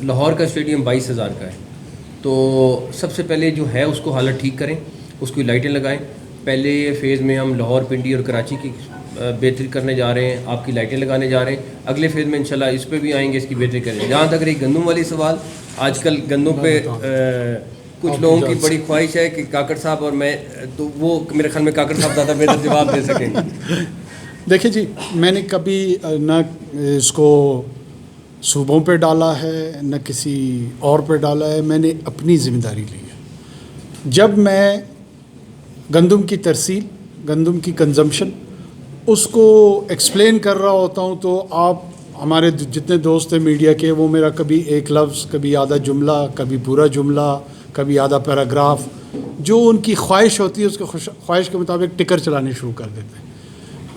لاہور کا اسٹیڈیم 22,000 کا ہے، تو سب سے پہلے جو ہے اس کو حالت ٹھیک کریں، اس کی لائٹیں لگائیں. پہلے فیز میں ہم لاہور، پنڈی اور کراچی کی بہتری کرنے جا رہے ہیں، آپ کی لائٹیں لگانے جا رہے ہیں. اگلے فیز میں انشاءاللہ اس پہ بھی آئیں گے، اس کی بہتری کریں. جہاں تک رہی گندم والی سوال، آج کل گندم پہ کچھ لوگوں کی بڑی خواہش ہے کہ کاکڑ صاحب اور میں، تو وہ میرے خیال میں کاکڑ صاحب زیادہ بہتر جواب دے سکیں. دیکھیں جی، میں نے کبھی نہ اس کو صوبوں پہ ڈالا ہے نہ کسی اور پہ ڈالا ہے. میں نے اپنی ذمہ داری لی ہے. جب میں گندم کی ترسیل، گندم کی کنزمپشن اس کو ایکسپلین کر رہا ہوتا ہوں، تو آپ ہمارے جتنے دوست ہیں میڈیا کے، وہ میرا کبھی ایک لفظ، کبھی آدھا جملہ، کبھی پورا جملہ، کبھی آدھا پیراگراف، جو ان کی خواہش ہوتی ہے اس کے خواہش کے مطابق ٹکر چلانے شروع کر دیتے ہیں.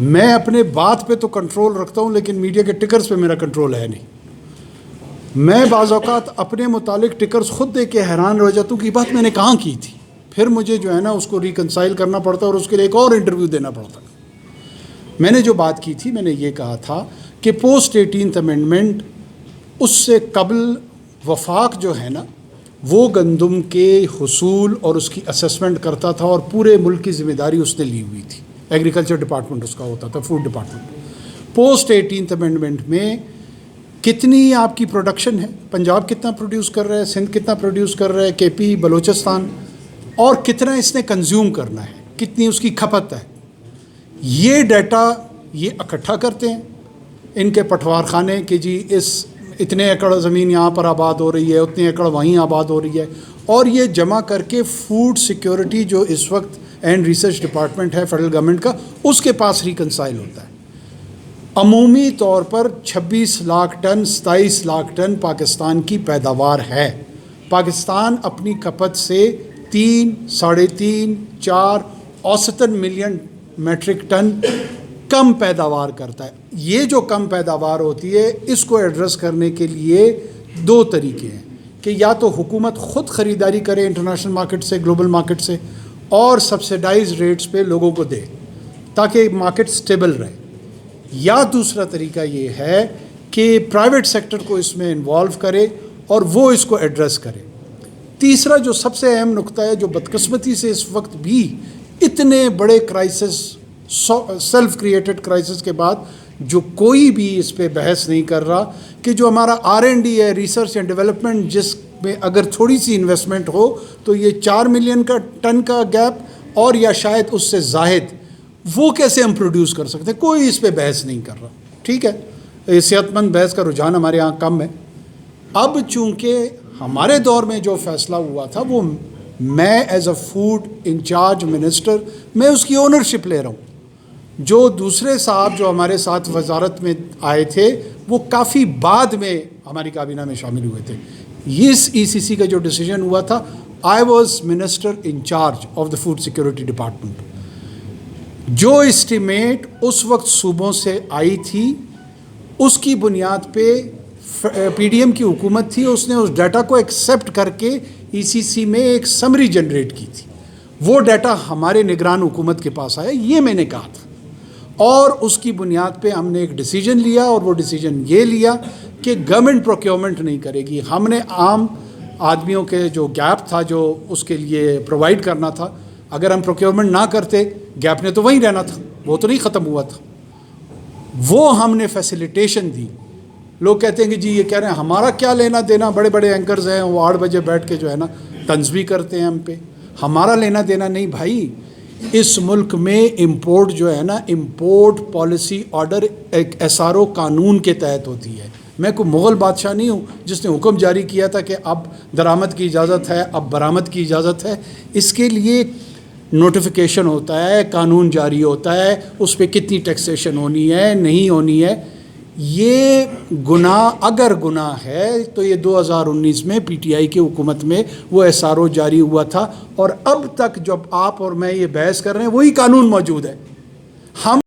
میں اپنے بات پہ تو کنٹرول رکھتا ہوں، لیکن میڈیا کے ٹکرز پہ میرا کنٹرول ہے نہیں. میں بعض اوقات اپنے متعلق ٹکرز خود دیکھ کے حیران رہ جاتا ہوں کہ یہ بات میں نے کہاں کی تھی. پھر مجھے جو ہے نا اس کو ریکنسائل کرنا پڑتا ہے اور اس کے لیے ایک اور انٹرویو دینا پڑتا ہے. میں نے جو بات کی تھی، میں نے یہ کہا تھا کہ پوسٹ 18th امینڈمنٹ، اس سے قبل وفاق جو ہے نا وہ گندم کے حصول اور اس کی اسسمنٹ کرتا تھا، اور پورے ملک کی ذمہ داری اس نے لی ہوئی تھی. ایگریکلچر ڈپارٹمنٹ اس کا ہوتا تھا، food department. Post 18th amendment میں کتنی آپ کی پروڈکشن ہے، پنجاب کتنا پروڈیوس کر رہا ہے، سندھ کتنا پروڈیوس کر رہا ہے، کے پی، بلوچستان، اور کتنا اس نے کنزیوم کرنا ہے، کتنی اس کی کھپت ہے، یہ ڈیٹا یہ اکٹھا کرتے ہیں ان کے پٹوار خانے کہ جی اتنے ایکڑ زمین یہاں پر آباد ہو رہی ہے، اتنے ایکڑ وہیں آباد ہو رہی ہے، اور یہ جمع کر کے فوڈ سیکیورٹی جو اس وقت اینڈ ریسرچ ڈپارٹمنٹ ہے فیڈرل گورنمنٹ کا، اس کے پاس ریکنسائل ہوتا ہے. عمومی طور پر 26 لاکھ ٹن 27 لاکھ ٹن پاکستان کی پیداوار ہے. پاکستان اپنی کھپت سے 3، 3.5، 4 اوسطاً ملین میٹرک ٹن کم پیداوار کرتا ہے. یہ جو کم پیداوار ہوتی ہے، اس کو ایڈریس کرنے کے لیے 2 طریقے ہیں کہ یا تو حکومت خود خریداری کرے انٹرنیشنل مارکیٹ سے، گلوبل مارکیٹ سے، اور سبسیڈائز ریٹس پہ لوگوں کو دے تاکہ مارکیٹ سٹیبل رہے، یا دوسرا طریقہ یہ ہے کہ پرائیویٹ سیکٹر کو اس میں انوالو کرے اور وہ اس کو ایڈریس کرے. تیسرا جو سب سے اہم نقطہ ہے، جو بدقسمتی سے اس وقت بھی اتنے بڑے کرائسس، سیلف کریٹڈ کرائسس کے بعد جو کوئی بھی اس پہ بحث نہیں کر رہا، کہ جو ہمارا R&D ہے، ریسرچ اینڈ ڈیولپمنٹ، جس میں اگر تھوڑی سی انویسٹمنٹ ہو تو یہ 4 ملین کا ٹن کا گیپ، اور یا شاید اس سے زائد، وہ کیسے ہم پروڈیوس کر سکتے ہیں. کوئی اس پہ بحث نہیں کر رہا. ٹھیک ہے، صحت مند بحث کا رجحان ہمارے ہاں کم ہے. اب چونکہ ہمارے دور میں جو فیصلہ ہوا تھا، وہ میں as a food in charge minister میں اس کی اونرشپ لے رہا ہوں. جو دوسرے صاحب جو ہمارے ساتھ وزارت میں آئے تھے، وہ کافی بعد میں ہماری کابینہ میں شامل ہوئے تھے. اس ECC کا جو ڈیسیجن ہوا تھا، I was minister in charge of the food security department. جو اسٹیمیٹ اس وقت صوبوں سے آئی تھی، اس کی بنیاد پہ PDM کی حکومت تھی، اس نے اس ڈیٹا کو ایکسیپٹ کر کے ECC میں ایک سمری جنریٹ کی تھی. وہ ڈیٹا ہمارے نگران حکومت کے پاس آیا، یہ میں نے کہا تھا، اور اس کی بنیاد پہ ہم نے ایک ڈیسیجن لیا، اور وہ ڈیسیجن یہ لیا کہ گورنمنٹ پروکیورمنٹ نہیں کرے گی. ہم نے عام آدمیوں کے جو گیپ تھا، جو اس کے لیے پرووائڈ کرنا تھا، اگر ہم پروکیورمنٹ نہ کرتے، گیپ نے تو وہیں رہنا تھا، وہ تو نہیں ختم ہوا تھا. وہ ہم نے فیسیلیٹیشن دی. لوگ کہتے ہیں کہ جی یہ کہہ رہے ہیں ہمارا کیا لینا دینا، بڑے بڑے اینکرز ہیں، وہ 8 بجے بیٹھ کے جو ہے نا طنز بھی کرتے ہیں ہم پہ. ہمارا لینا دینا نہیں بھائی. اس ملک میں امپورٹ جو ہے نا، امپورٹ پالیسی آرڈر ایک SRO قانون کے تحت ہوتی ہے. میں کوئی مغل بادشاہ نہیں ہوں جس نے حکم جاری کیا تھا کہ اب درآمد کی اجازت ہے، اب برآمد کی اجازت ہے. اس کے لیے نوٹیفیکیشن ہوتا ہے، قانون جاری ہوتا ہے، اس پہ کتنی ٹیکسیشن ہونی ہے، نہیں ہونی ہے. یہ گناہ اگر گناہ ہے تو یہ 2019 میں PTI کی حکومت میں وہ SRO جاری ہوا تھا، اور اب تک جب آپ اور میں یہ بحث کر رہے ہیں وہی قانون موجود ہے. ہم